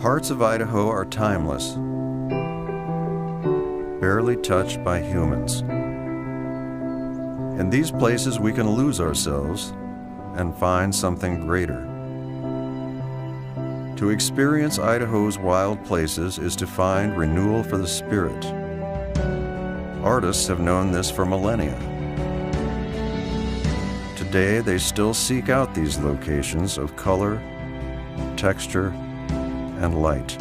Parts of Idaho are timeless, barely touched by humans. In these places we can lose ourselves and find something greater. To experience Idaho's wild places is to find renewal for the spirit. Artists have known this for millennia. Today, they still seek out these locations of color, texture, and light.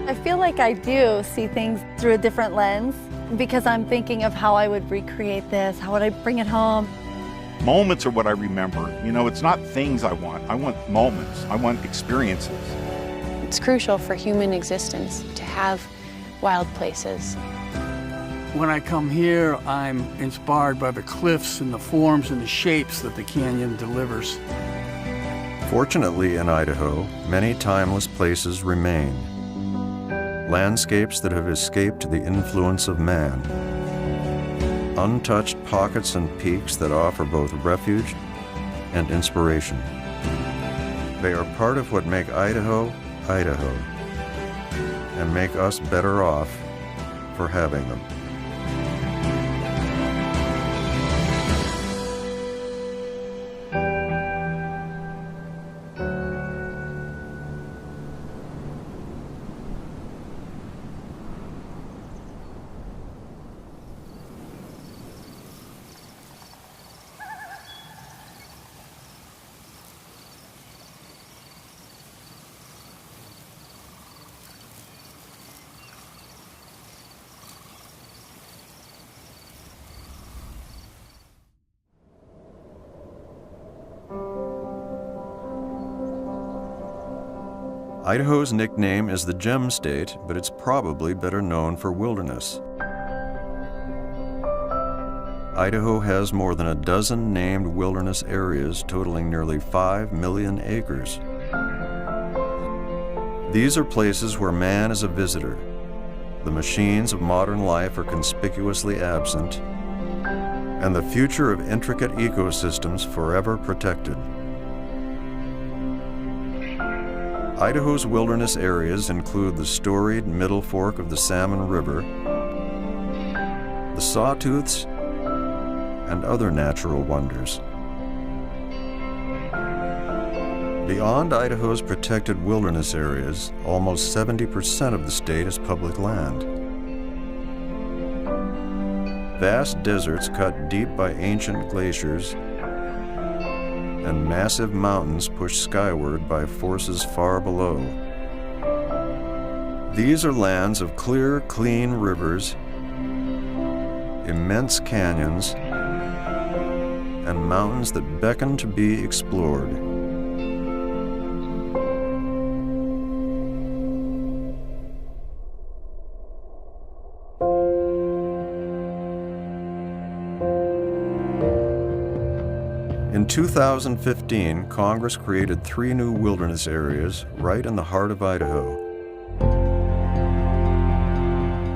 I feel like I do see things through a different lens because I'm thinking of how I would recreate this, how would I bring it home. Moments are what I remember. You know, it's not things I want moments, I want experiences. It's crucial for human existence to have wild places. When I come here, I'm inspired by the cliffs and the forms and the shapes that the canyon delivers. Fortunately, in Idaho, many timeless places remain. Landscapes that have escaped the influence of man. Untouched pockets and peaks that offer both refuge and inspiration. They are part of what make Idaho, Idaho, and make us better off for having them. Idaho's nickname is the Gem State, but it's probably better known for wilderness. Idaho has more than a dozen named wilderness areas totaling nearly 5 million acres. These are places where man is a visitor. The machines of modern life are conspicuously absent, and the future of intricate ecosystems forever protected. Idaho's wilderness areas include the storied Middle Fork of the Salmon River, the Sawtooths, and other natural wonders. Beyond Idaho's protected wilderness areas, almost 70% of the state is public land. Vast deserts cut deep by ancient glaciers and massive mountains pushed skyward by forces far below. These are lands of clear, clean rivers, immense canyons, and mountains that beckon to be explored. In 2015, Congress created 3 new wilderness areas right in the heart of Idaho.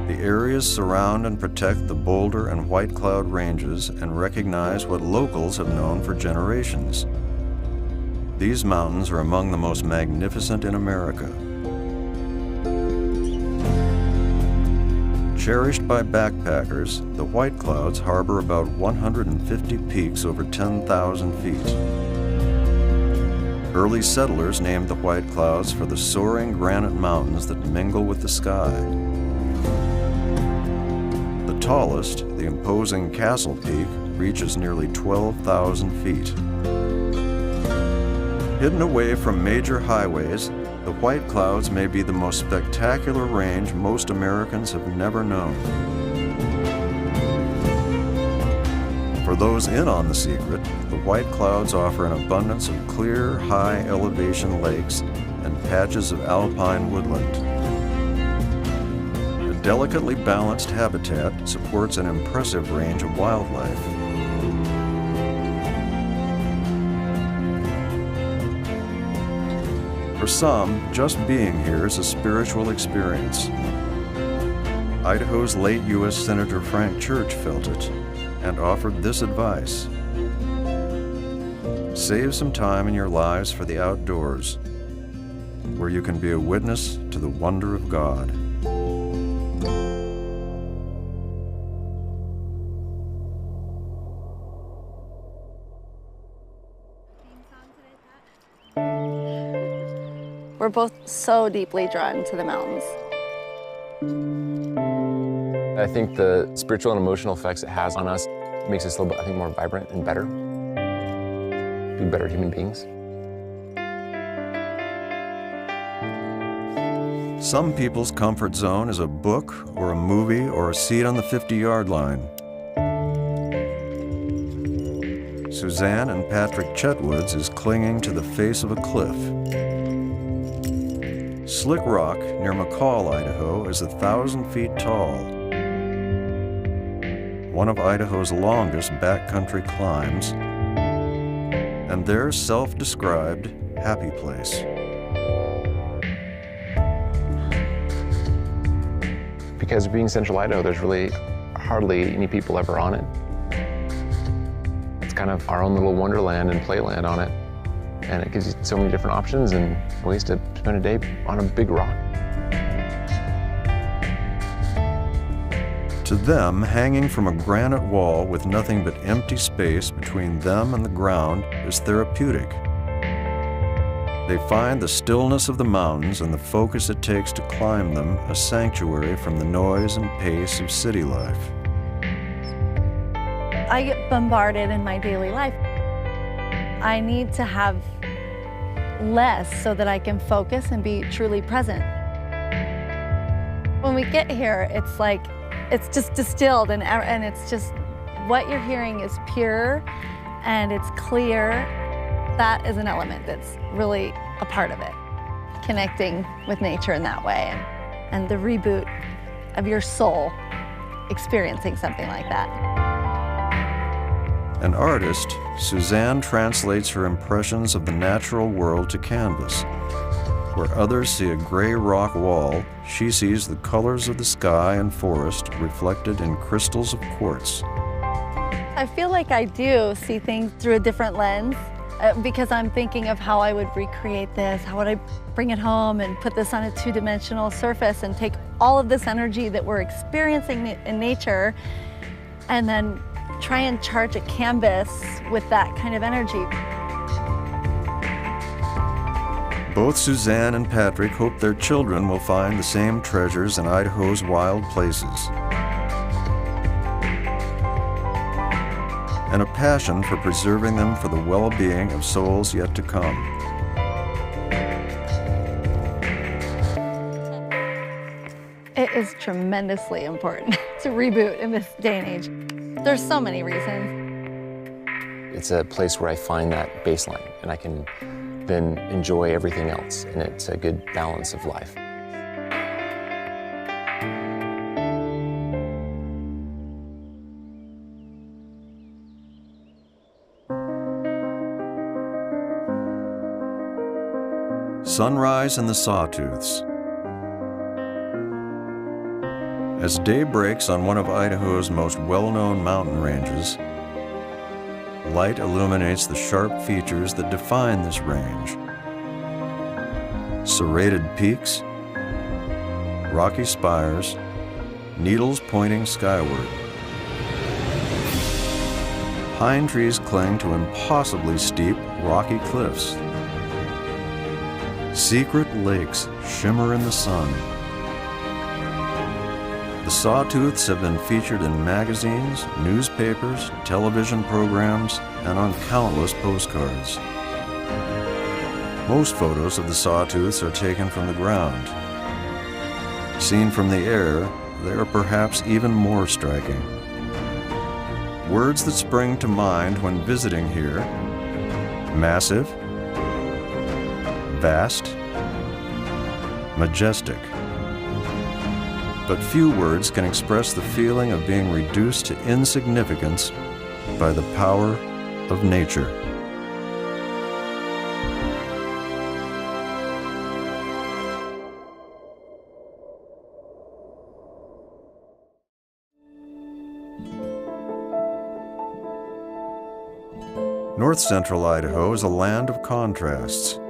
The areas surround and protect the Boulder and White Cloud ranges and recognize what locals have known for generations. These mountains are among the most magnificent in America. Cherished by backpackers, the White Clouds harbor about 150 peaks over 10,000 feet. Early settlers named the White Clouds for the soaring granite mountains that mingle with the sky. The tallest, the imposing Castle Peak, reaches nearly 12,000 feet. Hidden away from major highways, the White Clouds may be the most spectacular range most Americans have never known. For those in on the secret, the White Clouds offer an abundance of clear, high-elevation lakes and patches of alpine woodland. A delicately balanced habitat supports an impressive range of wildlife. For some, just being here is a spiritual experience. Idaho's late U.S. Senator Frank Church felt it and offered this advice: save some time in your lives for the outdoors. where you can be a witness to the wonder of God. We're both so deeply drawn to the mountains. I think the spiritual and emotional effects it has on us makes us a little bit, I think, more vibrant and better. Be better human beings. Some people's comfort zone is a book or a movie or a seat on the 50-yard line. Suzanne and Patrick Chetwoods is clinging to the face of a cliff. Slick Rock near McCall, Idaho is 1,000 feet tall. One of Idaho's longest backcountry climbs, and their self-described happy place. Because being Central Idaho, there's really hardly any people ever on it. It's kind of our own little wonderland and playland on it. And it gives you so many different options and ways to spend a day on a big rock. To them, hanging from a granite wall with nothing but empty space between them and the ground is therapeutic. They find the stillness of the mountains and the focus it takes to climb them a sanctuary from the noise and pace of city life. I get bombarded in my daily life. I need to have less so that I can focus and be truly present. When we get here, it's like, it's just distilled and it's just, what you're hearing is pure and it's clear. That is an element that's really a part of it. Connecting with nature in that way and the reboot of your soul, experiencing something like that. An artist, Suzanne translates her impressions of the natural world to canvas. Where others see a gray rock wall, she sees the colors of the sky and forest reflected in crystals of quartz. I feel like I do see things through a different lens because I'm thinking of how I would recreate this, how would I bring it home and put this on a two-dimensional surface and take all of this energy that we're experiencing in nature and then try and charge a canvas with that kind of energy. Both Suzanne and Patrick hope their children will find the same treasures in Idaho's wild places. And a passion for preserving them for the well-being of souls yet to come. It is tremendously important to reboot in this day and age. There's so many reasons. It's a place where I find that baseline and I can then enjoy everything else, and it's a good balance of life. Sunrise in the Sawtooths. As day breaks on one of Idaho's most well-known mountain ranges, light illuminates the sharp features that define this range. Serrated peaks, rocky spires, needles pointing skyward. Pine trees cling to impossibly steep, rocky cliffs. Secret lakes shimmer in the sun. The Sawtooths have been featured in magazines, newspapers, television programs, and on countless postcards. Most photos of the Sawtooths are taken from the ground. Seen from the air, they are perhaps even more striking. Words that spring to mind when visiting here: massive, vast, majestic. But few words can express the feeling of being reduced to insignificance by the power of nature. North central Idaho is a land of contrasts.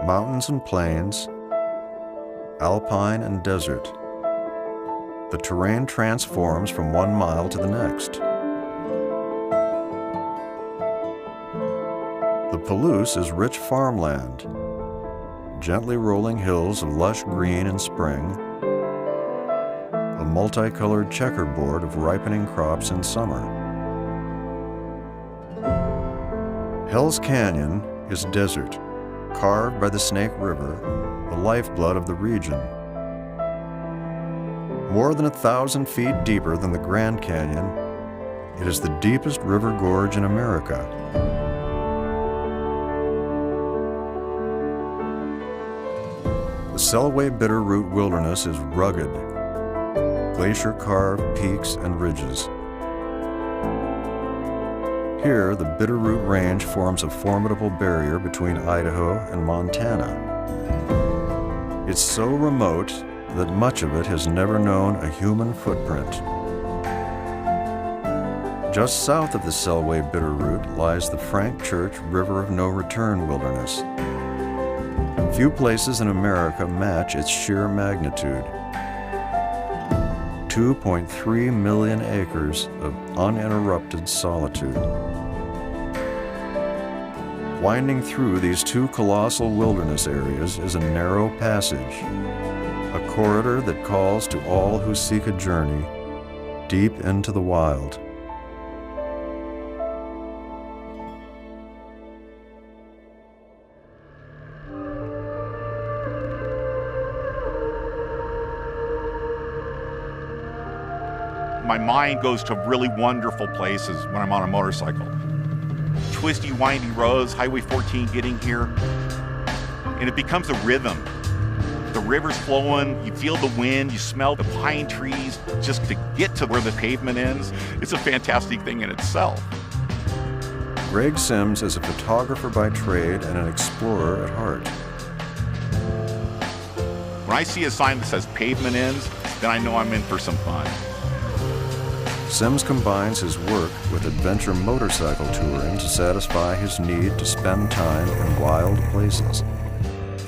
mountains and plains, alpine and desert. The terrain transforms from 1 mile to the next. The Palouse is rich farmland, gently rolling hills of lush green in spring, a multicolored checkerboard of ripening crops in summer. Hell's Canyon is desert, carved by the Snake River, the lifeblood of the region. More than 1,000 feet deeper than the Grand Canyon, it is the deepest river gorge in America. The Selway Bitterroot Wilderness is rugged, glacier-carved peaks and ridges. Here, the Bitterroot Range forms a formidable barrier between Idaho and Montana. It's so remote that much of it has never known a human footprint. Just south of the Selway Bitterroot lies the Frank Church River of No Return Wilderness. Few places in America match its sheer magnitude. 2.3 million acres of uninterrupted solitude. Winding through these two colossal wilderness areas is a narrow passage, a corridor that calls to all who seek a journey deep into the wild. My mind goes to really wonderful places when I'm on a motorcycle. Twisty, windy roads, Highway 14 getting here, and it becomes a rhythm. The river's flowing, you feel the wind, you smell the pine trees. Just to get to where the pavement ends, it's a fantastic thing in itself. Greg Sims is a photographer by trade and an explorer at heart. When I see a sign that says pavement ends, then I know I'm in for some fun. Sims combines his work with adventure motorcycle touring to satisfy his need to spend time in wild places.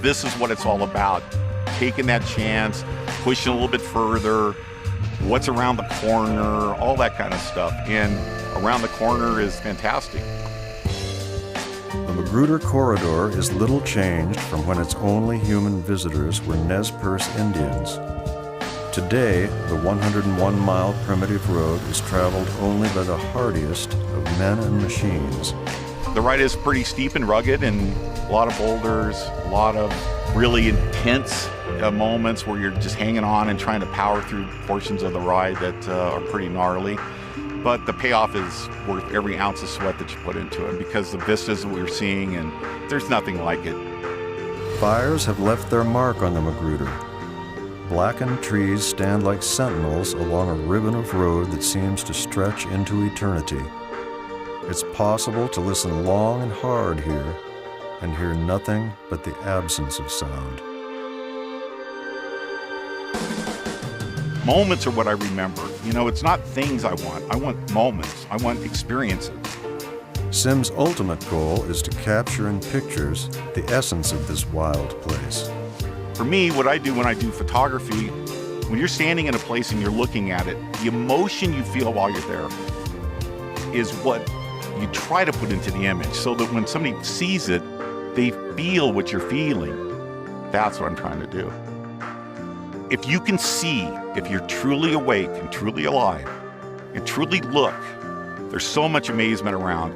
This is what it's all about. Taking that chance, pushing a little bit further, what's around the corner, all that kind of stuff. And around the corner is fantastic. The Magruder Corridor is little changed from when its only human visitors were Nez Perce Indians. Today, the 101-mile primitive road is traveled only by the hardiest of men and machines. The ride is pretty steep and rugged, and a lot of boulders, a lot of really intense moments where you're just hanging on and trying to power through portions of the ride that are pretty gnarly. But the payoff is worth every ounce of sweat that you put into it, because the vistas that we're seeing, and there's nothing like it. Fires have left their mark on the Magruder. Blackened trees stand like sentinels along a ribbon of road that seems to stretch into eternity. It's possible to listen long and hard here and hear nothing but the absence of sound. Moments are what I remember. You know, it's not things I want moments. I want experiences. Sim's ultimate goal is to capture in pictures the essence of this wild place. For me, what I do when I do photography, when you're standing in a place and you're looking at it, the emotion you feel while you're there is what you try to put into the image, so that when somebody sees it, they feel what you're feeling. That's what I'm trying to do. If you can see, if you're truly awake and truly alive and truly look, there's so much amazement around.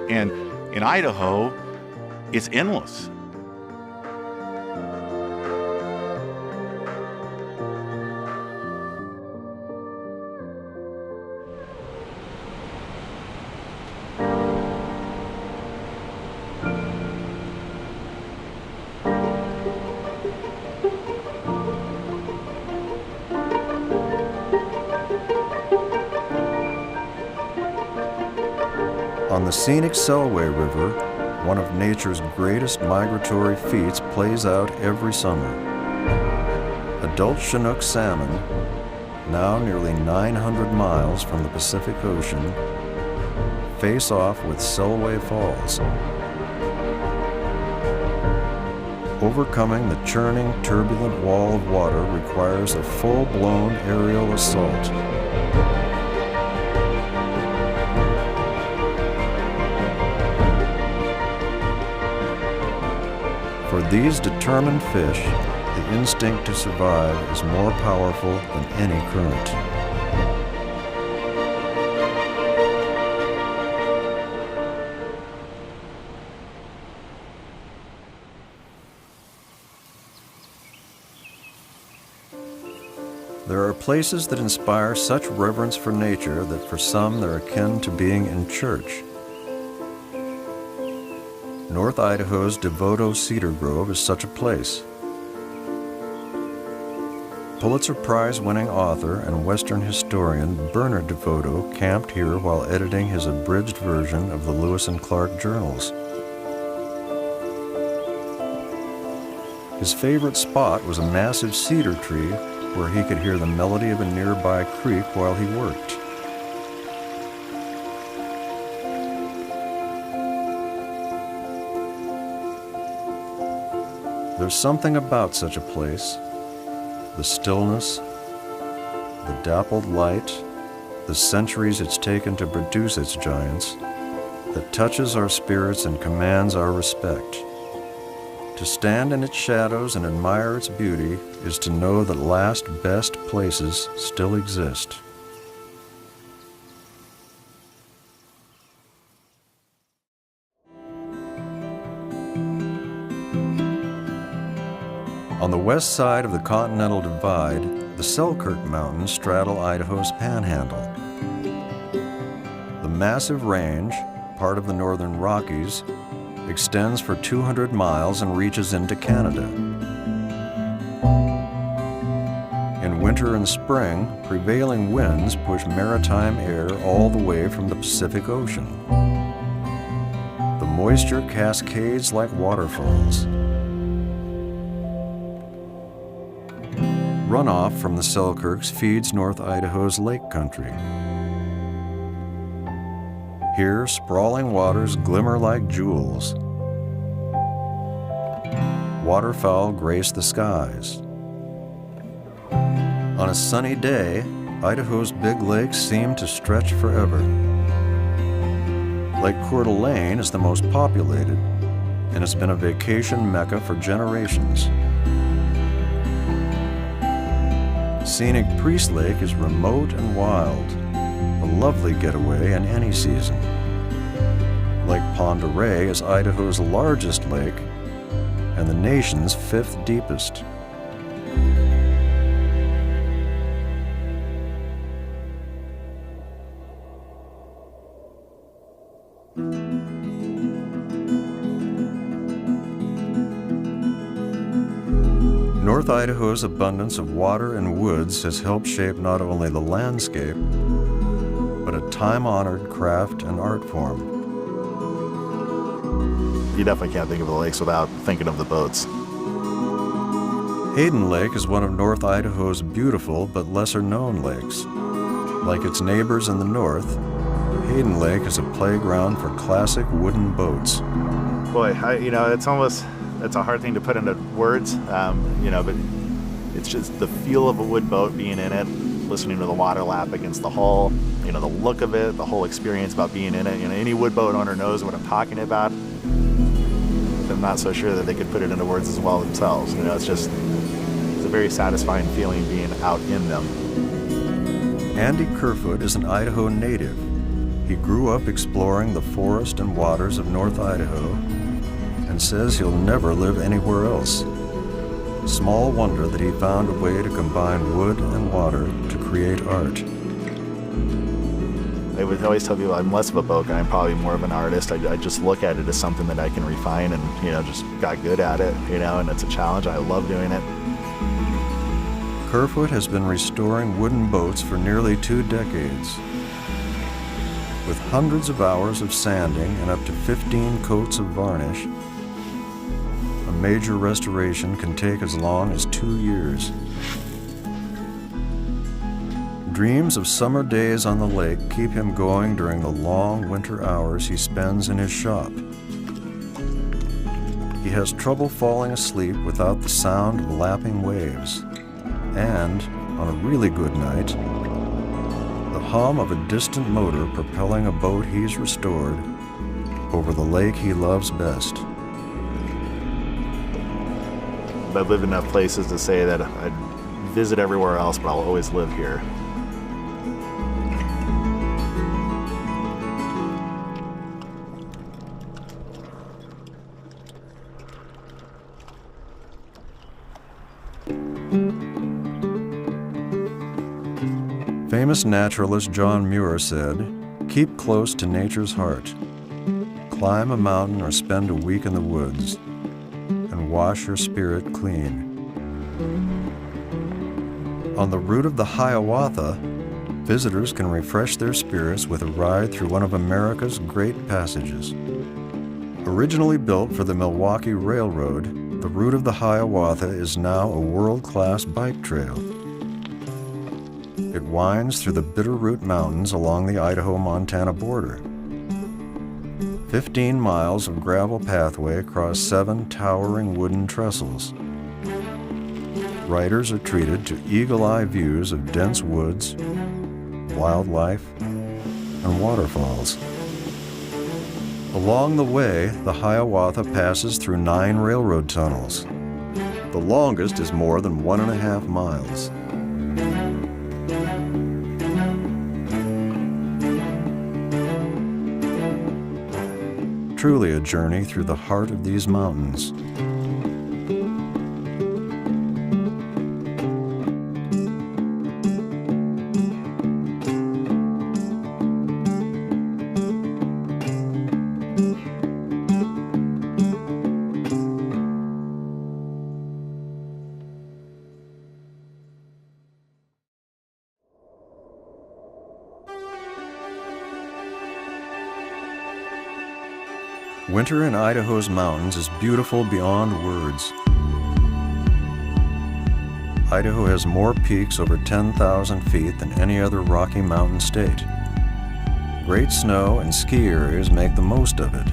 And in Idaho, it's endless. On the scenic Selway River, one of nature's greatest migratory feats plays out every summer. Adult Chinook salmon, now nearly 900 miles from the Pacific Ocean, face off with Selway Falls. overcoming the churning, turbulent wall of water requires a full-blown aerial assault. For these determined fish, the instinct to survive is more powerful than any current. There are places that inspire such reverence for nature that for some they're akin to being in church. North Idaho's Devoto Cedar Grove is such a place. Pulitzer Prize-winning author and Western historian Bernard Devoto camped here while editing his abridged version of the Lewis and Clark journals. His favorite spot was a massive cedar tree where he could hear the melody of a nearby creek while he worked. There's something about such a place, the stillness, the dappled light, the centuries it's taken to produce its giants, that touches our spirits and commands our respect. To stand in its shadows and admire its beauty is to know that last best places still exist. On the west side of the Continental Divide, the Selkirk Mountains straddle Idaho's panhandle. The massive range, part of the Northern Rockies, extends for 200 miles and reaches into Canada. In winter and spring, prevailing winds push maritime air all the way from the Pacific Ocean. The moisture cascades like waterfalls. Runoff from the Selkirks feeds North Idaho's lake country. Here, sprawling waters glimmer like jewels. Waterfowl grace the skies. On a sunny day, Idaho's big lakes seem to stretch forever. Lake Coeur d'Alene is the most populated, and it's been a vacation mecca for generations. Scenic Priest Lake is remote and wild, a lovely getaway in any season. Lake Pend Oreille is Idaho's largest lake and the nation's 5th deepest. North Idaho's abundance of water and woods has helped shape not only the landscape, but a time-honored craft and art form. You definitely can't think of the lakes without thinking of the boats. Hayden Lake is one of North Idaho's beautiful but lesser-known lakes. Like its neighbors in the north, Hayden Lake is a playground for classic wooden boats. Boy, it's a hard thing to put into words, but it's just the feel of a wood boat, being in it, listening to the water lap against the hull, the look of it, the whole experience about being in it. Any wood boat owner knows what I'm talking about. I'm not so sure that they could put it into words as well themselves. It's a very satisfying feeling being out in them. Andy Kerfoot is an Idaho native. He grew up exploring the forest and waters of North Idaho and says he'll never live anywhere else. Small wonder that he found a way to combine wood and water to create art. I would always tell people I'm less of a boat guy, I'm probably more of an artist. I just look at it as something that I can refine and, just got good at it, and it's a challenge. I love doing it. Kerfoot has been restoring wooden boats for nearly 2 decades. With hundreds of hours of sanding and up to 15 coats of varnish, a major restoration can take as long as 2 years. Dreams of summer days on the lake keep him going during the long winter hours he spends in his shop. He has trouble falling asleep without the sound of lapping waves. And, on a really good night, the hum of a distant motor propelling a boat he's restored over the lake he loves best. I've lived enough places to say that I'd visit everywhere else, but I'll always live here. Famous naturalist John Muir said, "Keep close to nature's heart. Climb a mountain or spend a week in the woods, and wash your spirit clean." On the route of the Hiawatha, visitors can refresh their spirits with a ride through one of America's great passages. Originally built for the Milwaukee Railroad, the route of the Hiawatha is now a world-class bike trail. It winds through the Bitterroot Mountains along the Idaho-Montana border. 15 miles of gravel pathway across 7 towering wooden trestles. Riders are treated to eagle-eye views of dense woods, wildlife, and waterfalls. Along the way, the Hiawatha passes through 9 railroad tunnels. The longest is more than 1.5 miles. Truly a journey through the heart of these mountains. Winter in Idaho's mountains is beautiful beyond words. Idaho has more peaks over 10,000 feet than any other Rocky Mountain state. Great snow and ski areas make the most of it,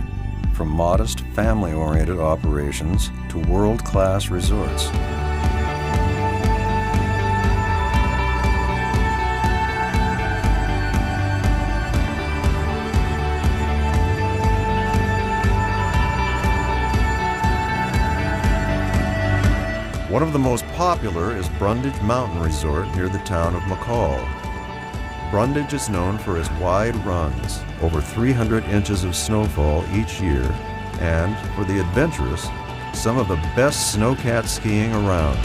from modest, family-oriented operations to world-class resorts. One of the most popular is Brundage Mountain Resort near the town of McCall. Brundage is known for its wide runs, over 300 inches of snowfall each year, and, for the adventurous, some of the best snowcat skiing around.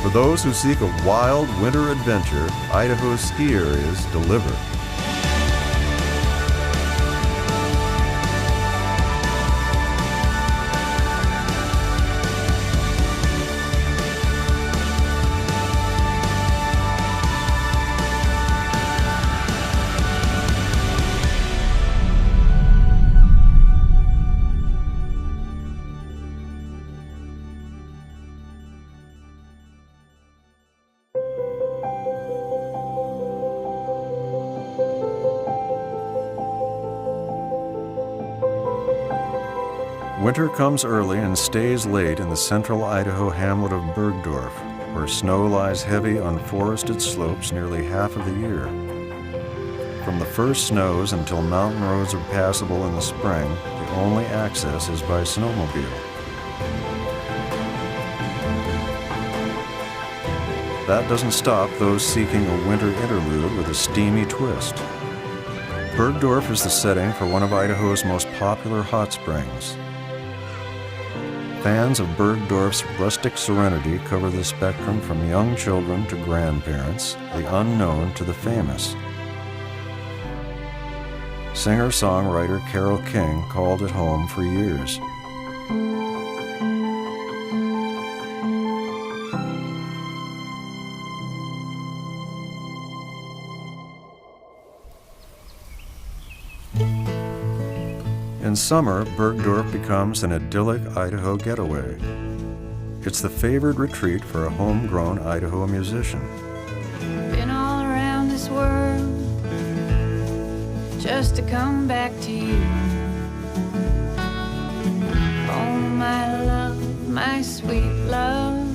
For those who seek a wild winter adventure, Idaho's ski areas deliver. Winter comes early and stays late in the central Idaho hamlet of Bergdorf, where snow lies heavy on forested slopes nearly half of the year. From the first snows until mountain roads are passable in the spring, the only access is by snowmobile. That doesn't stop those seeking a winter interlude with a steamy twist. Bergdorf is the setting for one of Idaho's most popular hot springs. Fans of Bergdorf's rustic serenity cover the spectrum from young children to grandparents, the unknown to the famous. Singer-songwriter Carole King called it home for years. In In summer, Bergdorf becomes an idyllic Idaho getaway. It's the favored retreat for a homegrown Idaho musician. Been all around this world just to come back to you. Oh, my love, my sweet love.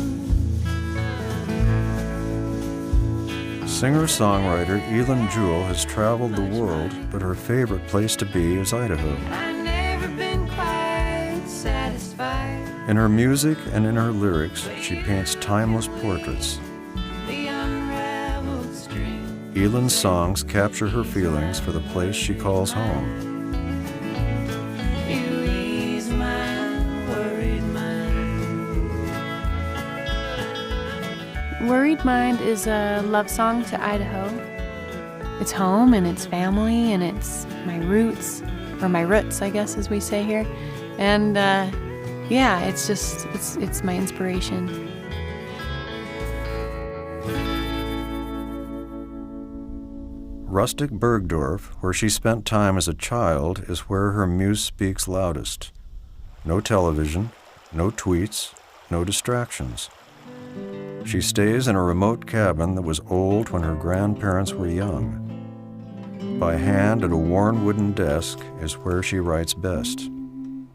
Singer-songwriter Elin Jewell has traveled the world, but her favorite place to be is Idaho. I've never been quite satisfied. In her music and in her lyrics, she paints timeless portraits. The unraveled string. Elin's songs capture her feelings for the place she calls home. You ease my worried mind. Worried Mind is a love song to Idaho. It's home and it's family and it's my roots, or my roots, I guess, as we say here. And yeah, it's my inspiration. Rustic Bergdorf, where she spent time as a child, is where her muse speaks loudest. No television, no tweets, no distractions. She stays in a remote cabin that was old when her grandparents were young. By hand at a worn wooden desk is where she writes best.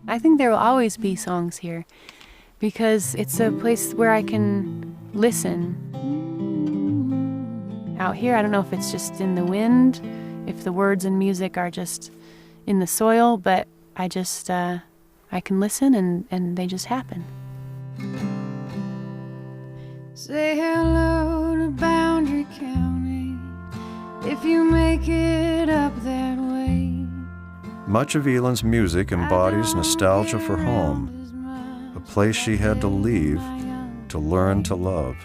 I think there will always be songs here because it's a place where I can listen. Out here, I don't know if it's just in the wind, if the words and music are just in the soil, but I can listen and they just happen. Say hello to Boundary County if you make it up that way. Much of Elin's music embodies nostalgia for home, a place she had to leave to learn to love.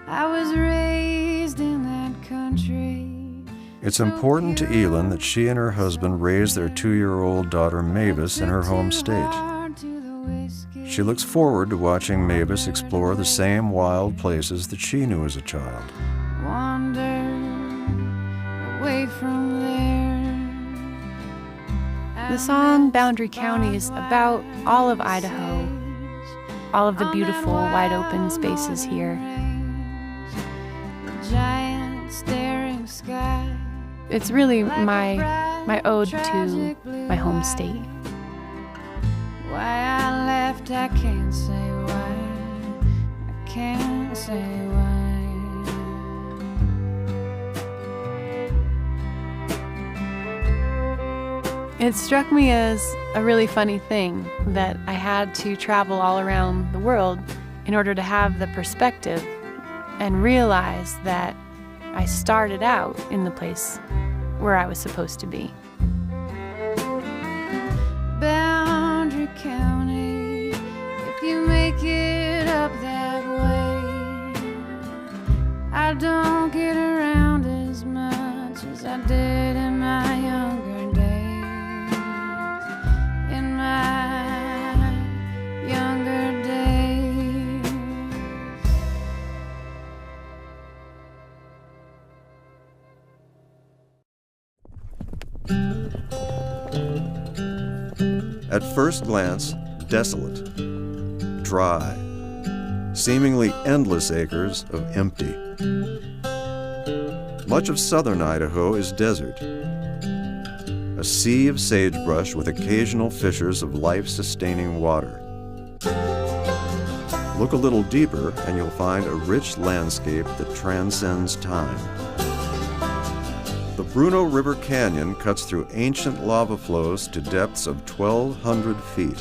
I was raised in that country. It's important to Elin that she and her husband raise their 2-year-old daughter Mavis in her home state. She looks forward to watching Mavis explore the same wild places that she knew as a child. Wander away from there. The song Boundary County is about all of Idaho, all of the beautiful wide open spaces here. Giant staring sky. It's really my ode to my home state. Why I left, I can't say why. I can't say why. It struck me as a really funny thing that I had to travel all around the world in order to have the perspective and realize that I started out in the place where I was supposed to be. Boundary County, if you make it up that way, I don't get around as much as I did in my younger days. In my younger days. At first glance, desolate, dry, seemingly endless acres of empty. Much of southern Idaho is desert, a sea of sagebrush with occasional fissures of life-sustaining water. Look a little deeper and you'll find a rich landscape that transcends time. The Bruno River Canyon cuts through ancient lava flows to depths of 1,200 feet.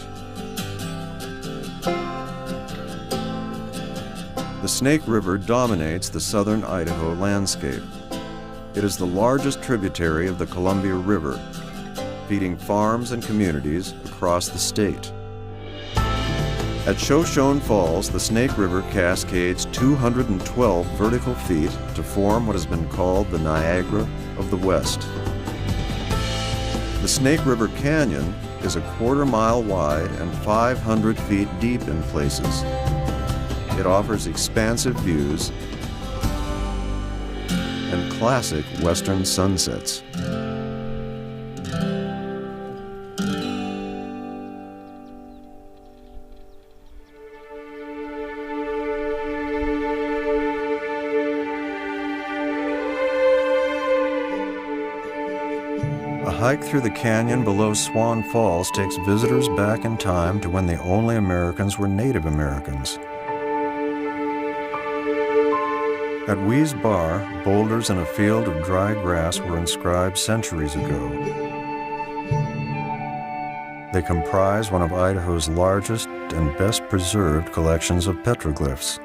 The Snake River dominates the southern Idaho landscape. It is the largest tributary of the Columbia River, feeding farms and communities across the state. At Shoshone Falls, the Snake River cascades 212 vertical feet to form what has been called the Niagara of the West. The Snake River Canyon is a 1/4 mile wide and 500 feet deep in places. It offers expansive views and classic western sunsets. hike through the canyon below Swan Falls takes visitors back in time to when the only Americans were Native Americans. At EMMYS Bar, boulders in a field of dry grass were inscribed centuries ago. They comprise one of Idaho's largest and best preserved collections of petroglyphs.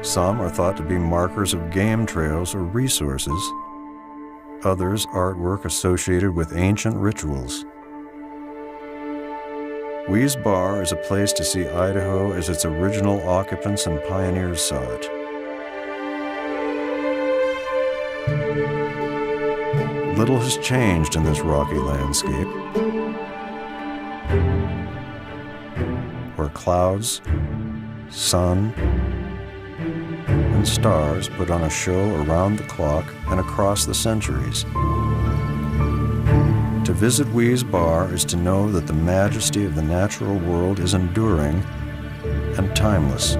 Some are thought to be markers of game trails or resources, others artwork associated with ancient rituals. EMMYS Bar is a place to see Idaho as its original occupants and pioneers saw it. Little has changed in this rocky landscape, where clouds, sun, and stars put on a show around the clock and across the centuries. To visit EMMYS Bar is to know that the majesty of the natural world is enduring and timeless.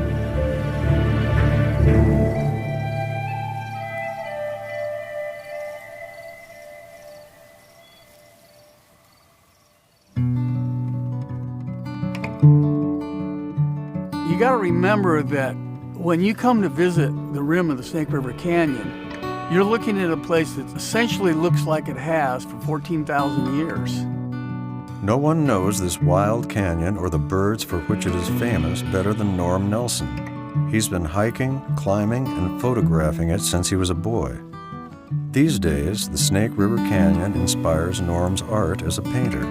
You got to remember that when you come to visit the rim of the Snake River Canyon, you're looking at a place that essentially looks like it has for 14,000 years. No one knows this wild canyon or the birds for which it is famous better than Norm Nelson. He's been hiking, climbing, and photographing it since he was a boy. These days, the Snake River Canyon inspires Norm's art as a painter.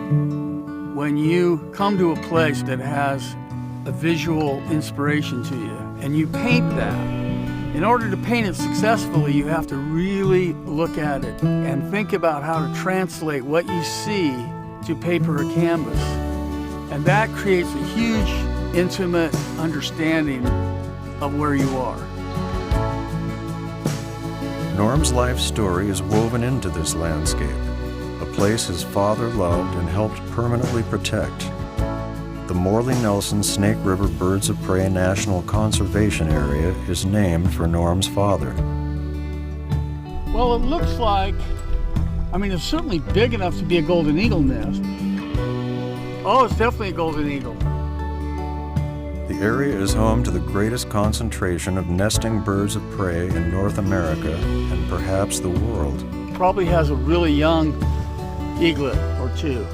When you come to a place that has a visual inspiration to you and you paint that, in order to paint it successfully, you have to really look at it and think about how to translate what you see to paper or canvas. And that creates a huge, intimate understanding of where you are. Norm's life story is woven into this landscape, a place his father loved and helped permanently protect. The Morley Nelson Snake River Birds of Prey National Conservation Area is named for Norm's father. Well, it looks like, it's certainly big enough to be a golden eagle nest. Oh, it's definitely a golden eagle. The area is home to the greatest concentration of nesting birds of prey in North America and perhaps the world. Probably has a really young eaglet or two.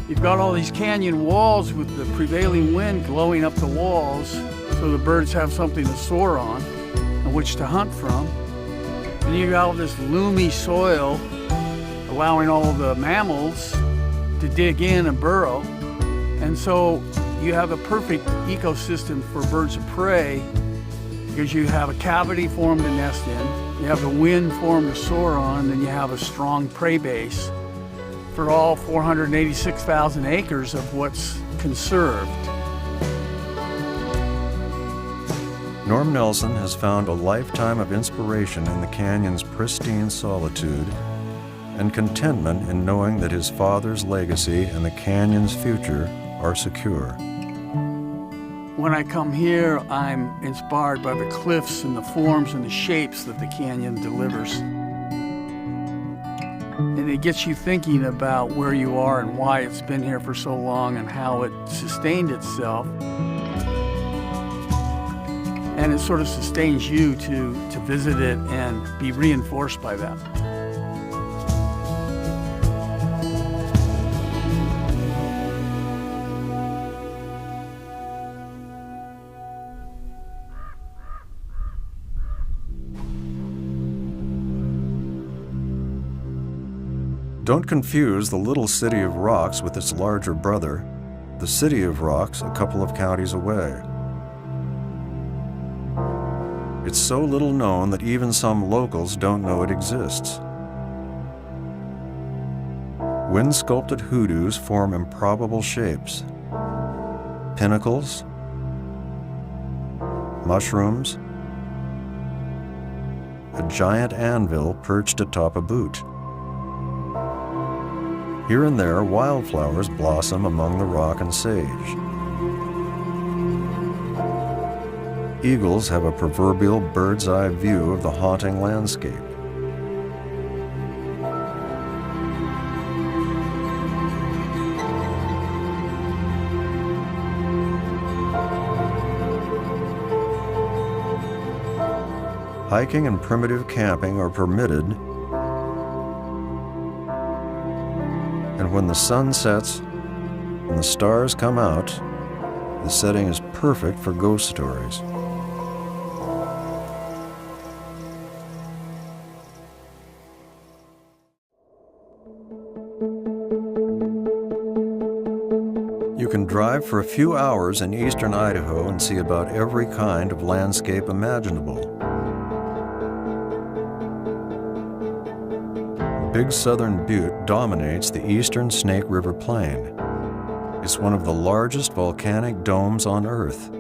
You've got all these canyon walls with the prevailing wind blowing up the walls so the birds have something to soar on and which to hunt from. And you got all this loomy soil allowing all the mammals to dig in and burrow. And so you have a perfect ecosystem for birds of prey because you have a cavity for them to nest in, you have the wind for them to soar on, and you have a strong prey base for all 486,000 acres of what's conserved. Norm Nelson has found a lifetime of inspiration in the canyon's pristine solitude and contentment in knowing that his father's legacy and the canyon's future are secure. When I come here, I'm inspired by the cliffs and the forms and the shapes that the canyon delivers. And it gets you thinking about where you are and why it's been here for so long and how it sustained itself. And it sort of sustains you to visit it and be reinforced by that. Don't confuse the little city of Rocks with its larger brother, the city of Rocks, a couple of counties away. It's so little known that even some locals don't know it exists. Wind-sculpted hoodoos form improbable shapes. Pinnacles, mushrooms, a giant anvil perched atop a butte. Here and there, wildflowers blossom among the rock and sage. Eagles have a proverbial bird's-eye view of the haunting landscape. Hiking and primitive camping are permitted, and when the sun sets and the stars come out, the setting is perfect for ghost stories. You can drive for a few hours in eastern Idaho and see about every kind of landscape imaginable. Big Southern Butte dominates the eastern Snake River Plain. It's one of the largest volcanic domes on Earth.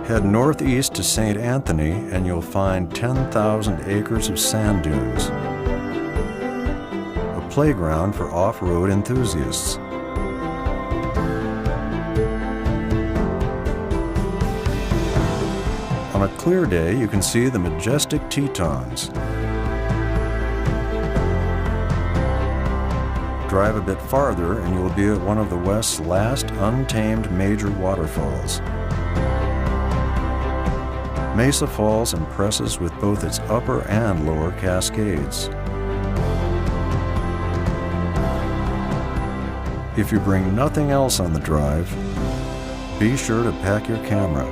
Head northeast to St. Anthony and you'll find 10,000 acres of sand dunes, a playground for off-road enthusiasts. On a clear day, you can see the majestic Tetons. Drive a bit farther and you will be at one of the West's last untamed major waterfalls. Mesa Falls impresses with both its upper and lower cascades. If you bring nothing else on the drive, be sure to pack your camera.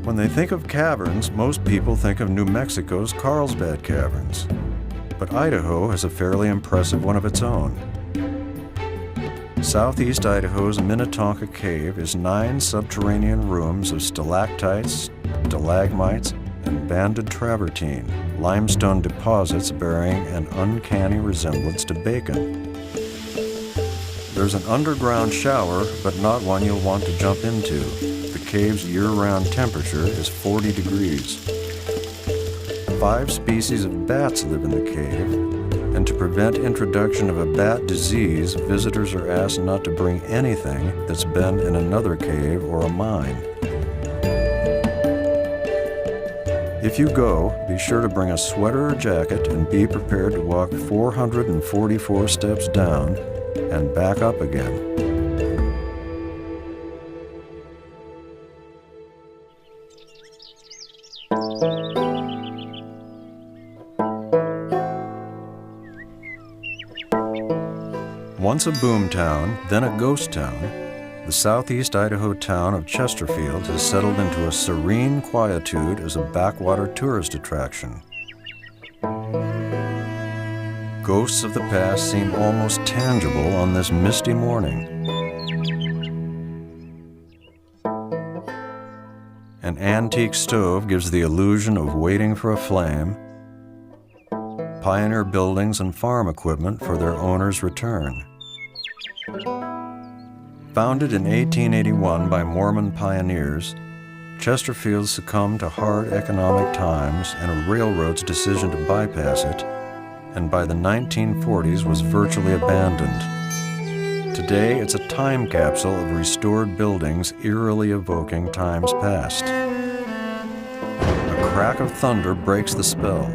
When they think of caverns, most people think of New Mexico's Carlsbad Caverns. But Idaho has a fairly impressive one of its own. Southeast Idaho's Minnetonka Cave is 9 subterranean rooms of stalactites, stalagmites, and banded travertine, limestone deposits bearing an uncanny resemblance to bacon. There's an underground shower, but not one you'll want to jump into. The cave's year-round temperature is 40 degrees. 5 species of bats live in the cave, and to prevent introduction of a bat disease, visitors are asked not to bring anything that's been in another cave or a mine. If you go, be sure to bring a sweater or jacket and be prepared to walk 444 steps down and back up again. Once a boom town, then a ghost town, the southeast Idaho town of Chesterfield has settled into a serene quietude as a backwater tourist attraction. Ghosts of the past seem almost tangible on this misty morning. An antique stove gives the illusion of waiting for a flame. Pioneer buildings and farm equipment for their owner's return. Founded in 1881 by Mormon pioneers, Chesterfield succumbed to hard economic times and a railroad's decision to bypass it, and by the 1940s was virtually abandoned. Today, it's a time capsule of restored buildings eerily evoking times past. A crack of thunder breaks the spell.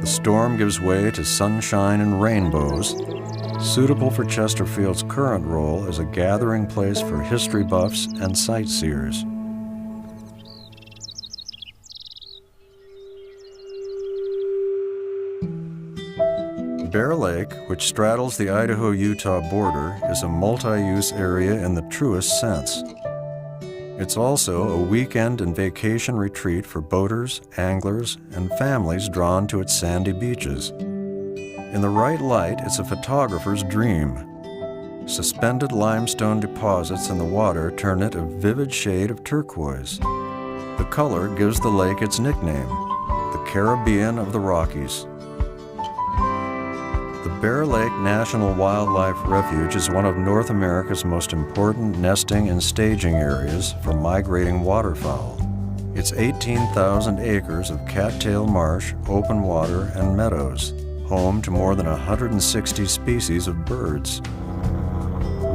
The storm gives way to sunshine and rainbows, suitable for Chesterfield's current role as a gathering place for history buffs and sightseers. Bear Lake, which straddles the Idaho-Utah border, is a multi-use area in the truest sense. It's also a weekend and vacation retreat for boaters, anglers, and families drawn to its sandy beaches. In the right light, it's a photographer's dream. Suspended limestone deposits in the water turn it a vivid shade of turquoise. The color gives the lake its nickname, the Caribbean of the Rockies. The Bear Lake National Wildlife Refuge is one of North America's most important nesting and staging areas for migrating waterfowl. It's 18,000 acres of cattail marsh, open water, and meadows, home to more than 160 species of birds.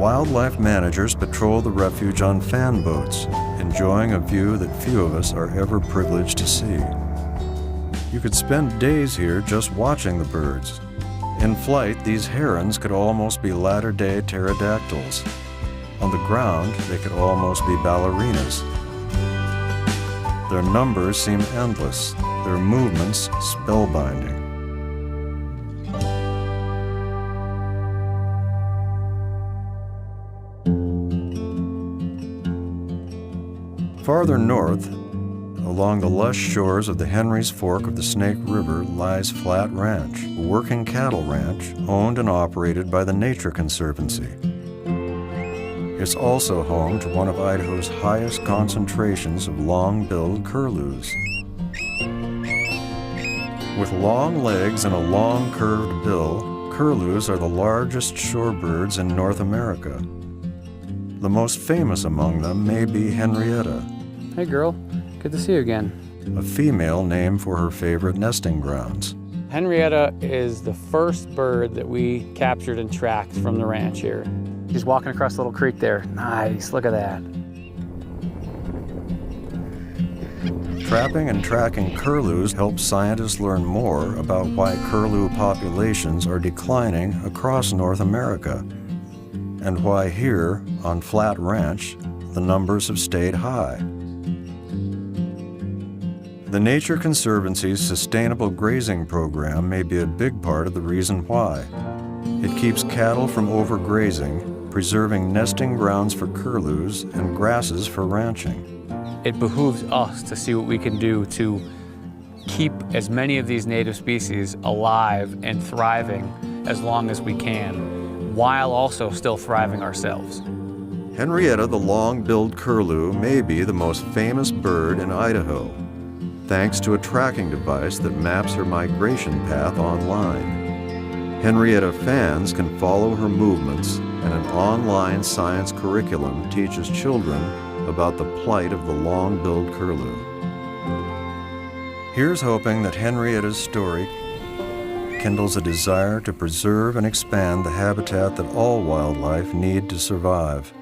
Wildlife managers patrol the refuge on fan boats, enjoying a view that few of us are ever privileged to see. You could spend days here just watching the birds. In flight, these herons could almost be latter-day pterodactyls. On the ground, they could almost be ballerinas. Their numbers seem endless, their movements spellbinding. Farther north, along the lush shores of the Henry's Fork of the Snake River, lies Flat Ranch, a working cattle ranch owned and operated by the Nature Conservancy. It's also home to one of Idaho's highest concentrations of long-billed curlews. With long legs and a long curved bill, curlews are the largest shorebirds in North America. The most famous among them may be Henrietta, Hey girl, good to see you again. a female named for her favorite nesting grounds. Henrietta is the first bird that we captured and tracked from the ranch here. She's walking across the little creek there. Nice, look at that. Trapping and tracking curlews helps scientists learn more about why curlew populations are declining across North America, and why here, on Flat Ranch, the numbers have stayed high. The Nature Conservancy's sustainable grazing program may be a big part of the reason why. It keeps cattle from overgrazing, preserving nesting grounds for curlews and grasses for ranching. It behooves us to see what we can do to keep as many of these native species alive and thriving as long as we can, while also still thriving ourselves. Henrietta the long-billed curlew may be the most famous bird in Idaho, thanks to a tracking device that maps her migration path online. Henrietta fans can follow her movements, and an online science curriculum teaches children about the plight of the long-billed curlew. Here's hoping that Henrietta's story kindles a desire to preserve and expand the habitat that all wildlife need to survive.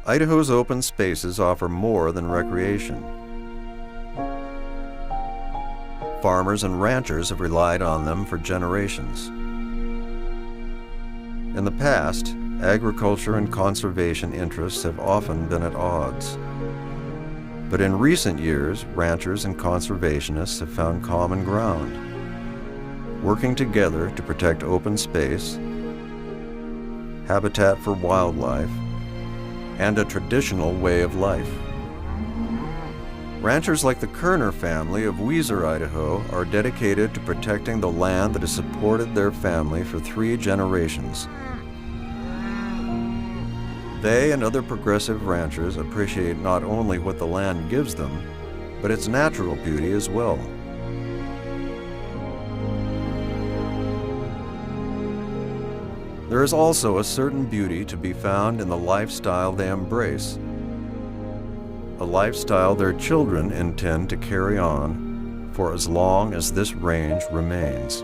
Idaho's open spaces offer more than recreation. Farmers and ranchers have relied on them for generations. In the past, agriculture and conservation interests have often been at odds. But in recent years, ranchers and conservationists have found common ground, working together to protect open space, habitat for wildlife, and a traditional way of life. Ranchers like the Kerner family of Weiser, Idaho, are dedicated to protecting the land that has supported their family for 3 generations. They and other progressive ranchers appreciate not only what the land gives them, but its natural beauty as well. There is also a certain beauty to be found in the lifestyle they embrace, a lifestyle their children intend to carry on for as long as this range remains.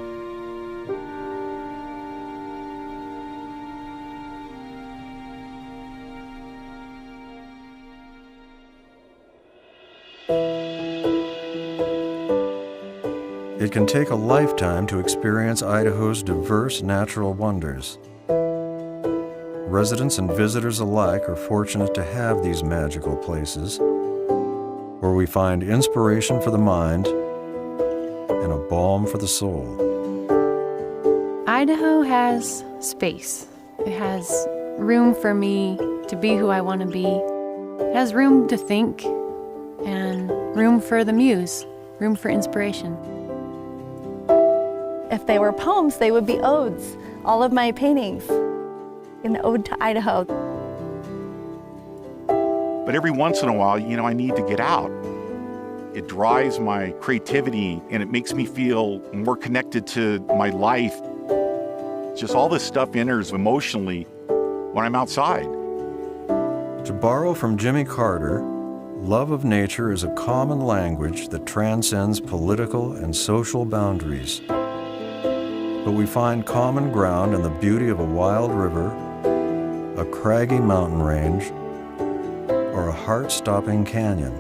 It can take a lifetime to experience Idaho's diverse natural wonders. Residents and visitors alike are fortunate to have these magical places where we find inspiration for the mind and a balm for the soul. Idaho has space. It has room for me to be who I want to be. It has room to think and room for the muse, room for inspiration. If they were poems, they would be odes. All of my paintings, an ode to Idaho. But every once in a while, I need to get out. It drives my creativity and it makes me feel more connected to my life. Just all this stuff enters emotionally when I'm outside. To borrow from Jimmy Carter, love of nature is a common language that transcends political and social boundaries. But we find common ground in the beauty of a wild river, a craggy mountain range, or a heart-stopping canyon.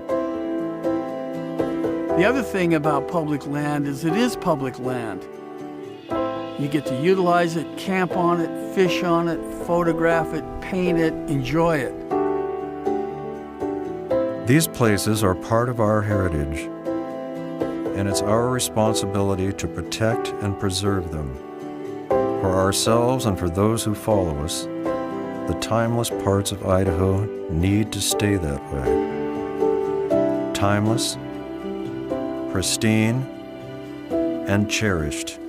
The other thing about public land is it is public land. You get to utilize it, camp on it, fish on it, photograph it, paint it, enjoy it. These places are part of our heritage, and it's our responsibility to protect and preserve them. For ourselves and for those who follow us, the timeless parts of Idaho need to stay that way. Timeless, pristine, and cherished.